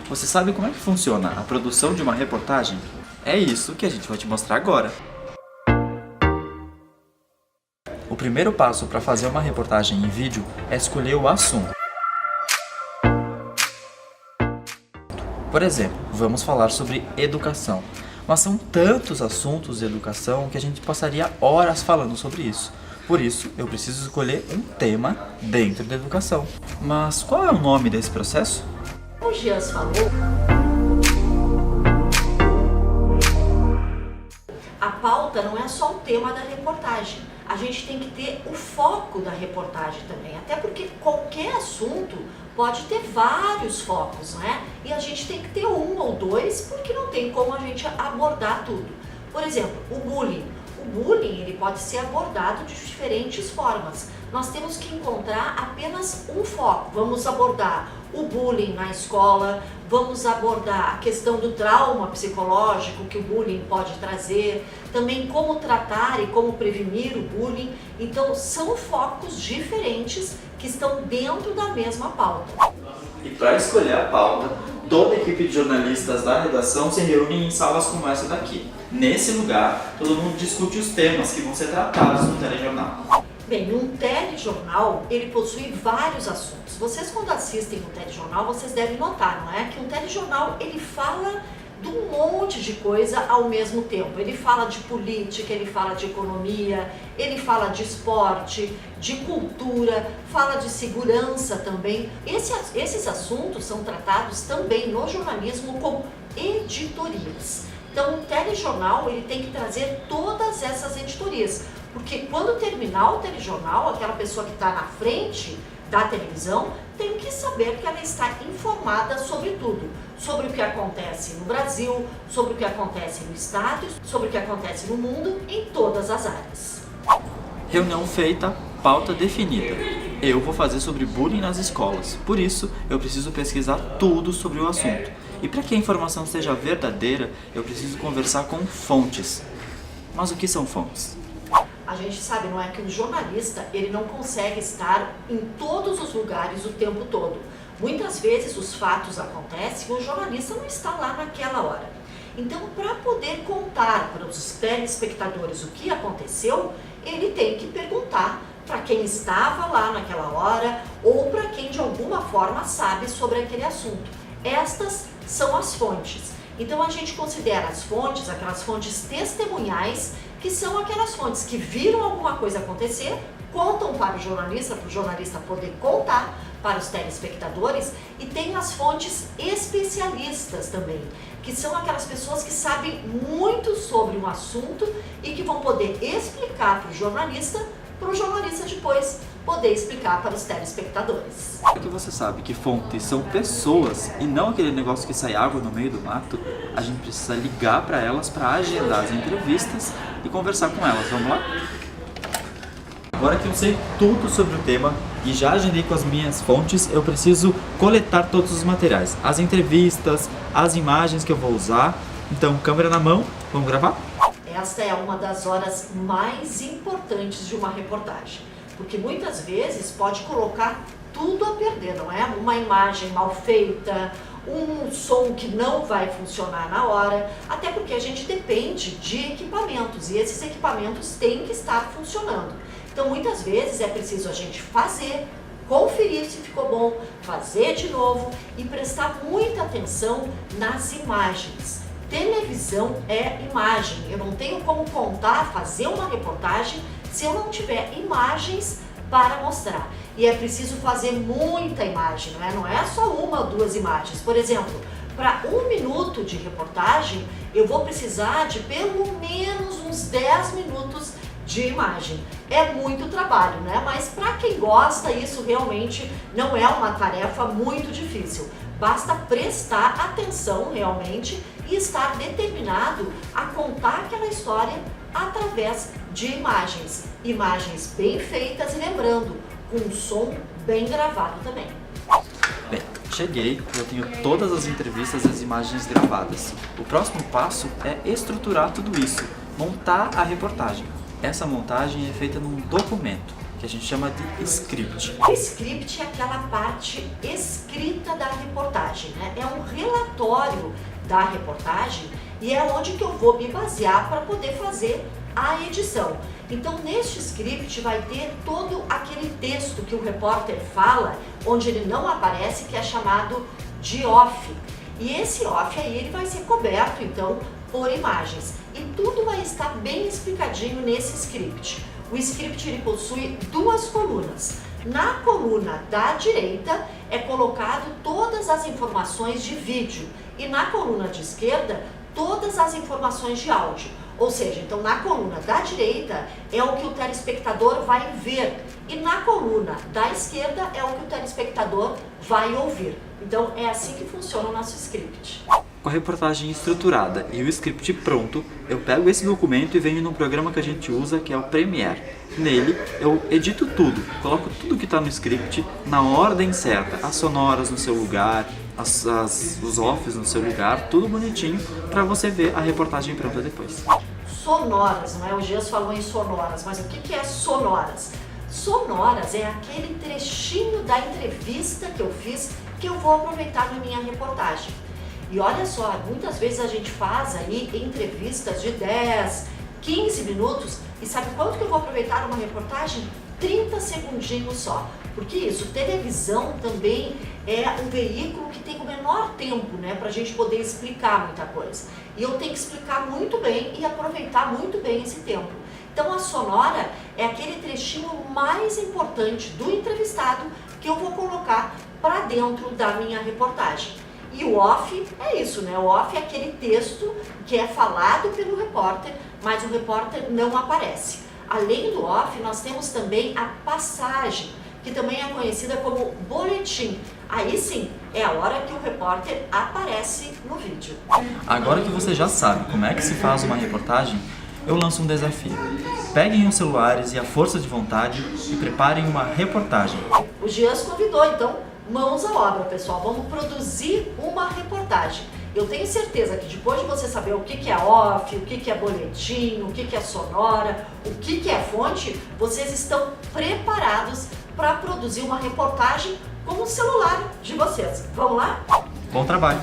Você sabe como é que funciona a produção de uma reportagem? É isso que a gente vai te mostrar agora. O primeiro passo para fazer uma reportagem em vídeo é escolher o assunto. Por exemplo, vamos falar sobre educação. Mas são tantos assuntos de educação que a gente passaria horas falando sobre isso. Por isso, eu preciso escolher um tema dentro da educação. Mas qual é o nome desse processo? O Gias falou, a pauta não é só o tema da reportagem. A gente tem que ter o foco da reportagem também, até porque qualquer assunto pode ter vários focos, né? E a gente tem que ter um ou dois, porque não tem como a gente abordar tudo. Por exemplo, o bullying. O bullying ele pode ser abordado de diferentes formas. Nós temos que encontrar apenas um foco. Vamos abordar o bullying na escola, vamos abordar a questão do trauma psicológico que o bullying pode trazer, também como tratar e como prevenir o bullying. Então, são focos diferentes que estão dentro da mesma pauta. E para escolher a pauta, toda a equipe de jornalistas da redação se reúne em salas como essa daqui. Nesse lugar, todo mundo discute os temas que vão ser tratados no telejornal. Bem, um telejornal, ele possui vários assuntos. Vocês quando assistem um telejornal, vocês devem notar, não é? Que um telejornal, ele fala de um monte de coisa ao mesmo tempo. Ele fala de política, ele fala de economia, ele fala de esporte, de cultura, fala de segurança também. Esses assuntos são tratados também no jornalismo como editorias. Então, o telejornal ele tem que trazer todas essas editorias, porque quando terminar o telejornal, aquela pessoa que está na frente da televisão tem que saber que ela está informada sobre tudo, sobre o que acontece no Brasil, sobre o que acontece no estado, sobre o que acontece no mundo, em todas as áreas. Reunião feita, pauta definida. Eu vou fazer sobre bullying nas escolas, por isso eu preciso pesquisar tudo sobre o assunto. E para que a informação seja verdadeira, eu preciso conversar com fontes. Mas o que são fontes? A gente sabe, não é, que o jornalista ele não consegue estar em todos os lugares o tempo todo. Muitas vezes os fatos acontecem e o jornalista não está lá naquela hora. Então, para poder contar para os telespectadores o que aconteceu, ele tem que perguntar para quem estava lá naquela hora ou para quem de alguma forma sabe sobre aquele assunto. Estas são as fontes. Então a gente considera as fontes, aquelas fontes testemunhais, que são aquelas fontes que viram alguma coisa acontecer, contam para o jornalista poder contar para os telespectadores, e tem as fontes especialistas também, que são aquelas pessoas que sabem muito sobre um assunto e que vão poder explicar para o jornalista depois poder explicar para os telespectadores. É que você sabe que fontes são pessoas e não aquele negócio que sai água no meio do mato. A gente precisa ligar para elas para agendar as entrevistas e conversar com elas. Vamos lá? Agora que eu sei tudo sobre o tema e já agendei com as minhas fontes, eu preciso coletar todos os materiais, as entrevistas, as imagens que eu vou usar. Então, câmera na mão, vamos gravar? Esta é uma das horas mais importantes de uma reportagem, porque muitas vezes pode colocar tudo a perder, não é? Uma imagem mal feita, um som que não vai funcionar na hora, até porque a gente depende de equipamentos e esses equipamentos têm que estar funcionando. Então muitas vezes é preciso a gente fazer, conferir se ficou bom, fazer de novo e prestar muita atenção nas imagens. Televisão é imagem, eu não tenho como contar, fazer uma reportagem se eu não tiver imagens para mostrar. E é preciso fazer muita imagem, não é só uma ou duas imagens. Por exemplo, para 1 minuto de reportagem, eu vou precisar de pelo menos uns 10 minutos de imagem. É muito trabalho, né? Mas para quem gosta, isso realmente não é uma tarefa muito difícil. Basta prestar atenção realmente e estar determinado a contar aquela história através de imagens. Imagens bem feitas e lembrando, com um som bem gravado também. Bem, cheguei, eu tenho todas as entrevistas e as imagens gravadas. O próximo passo é estruturar tudo isso, montar a reportagem. Essa montagem é feita num documento. que a gente chama de script. O script é aquela parte escrita da reportagem, né? É um relatório da reportagem e é onde que eu vou me basear para poder fazer a edição. Então, neste script vai ter todo aquele texto que o repórter fala, onde ele não aparece, que é chamado de off. E esse off aí ele vai ser coberto, então, por imagens. E tudo vai estar bem explicadinho nesse script. O script ele possui duas colunas. Na coluna da direita é colocado todas as informações de vídeo e na coluna de esquerda todas as informações de áudio. Ou seja, então na coluna da direita é o que o telespectador vai ver e na coluna da esquerda é o que o telespectador vai ouvir. Então é assim que funciona o nosso script. Com a reportagem estruturada e o script pronto, eu pego esse documento e venho num programa que a gente usa, que é o Premiere. Nele, eu edito tudo, coloco tudo que está no script na ordem certa, as sonoras no seu lugar, os offs no seu lugar, tudo bonitinho, para você ver a reportagem pronta depois. Sonoras, não é? O Gias falou em sonoras, mas o que é sonoras? Sonoras é aquele trechinho da entrevista que eu fiz que eu vou aproveitar na minha reportagem. E olha só, muitas vezes a gente faz aí entrevistas de 10, 15 minutos e sabe quanto que eu vou aproveitar numa reportagem? 30 segundinhos só. Porque isso, televisão também é um veículo que tem o menor tempo, né, pra gente poder explicar muita coisa. E eu tenho que explicar muito bem e aproveitar muito bem esse tempo. Então a sonora é aquele trechinho mais importante do entrevistado que eu vou colocar para dentro da minha reportagem. E o off é isso, né? O off é aquele texto que é falado pelo repórter, mas o repórter não aparece. Além do off, nós temos também a passagem, que também é conhecida como boletim. Aí sim, é a hora que o repórter aparece no vídeo. Agora que você já sabe como é que se faz uma reportagem, eu lanço um desafio. Peguem os celulares e a força de vontade e preparem uma reportagem. O Gias convidou, então, mãos à obra, pessoal. Vamos produzir uma reportagem. Eu tenho certeza que depois de você saber o que é off, o que é boletim, o que é sonora, o que é fonte, vocês estão preparados para produzir uma reportagem com o celular de vocês. Vamos lá? Bom trabalho!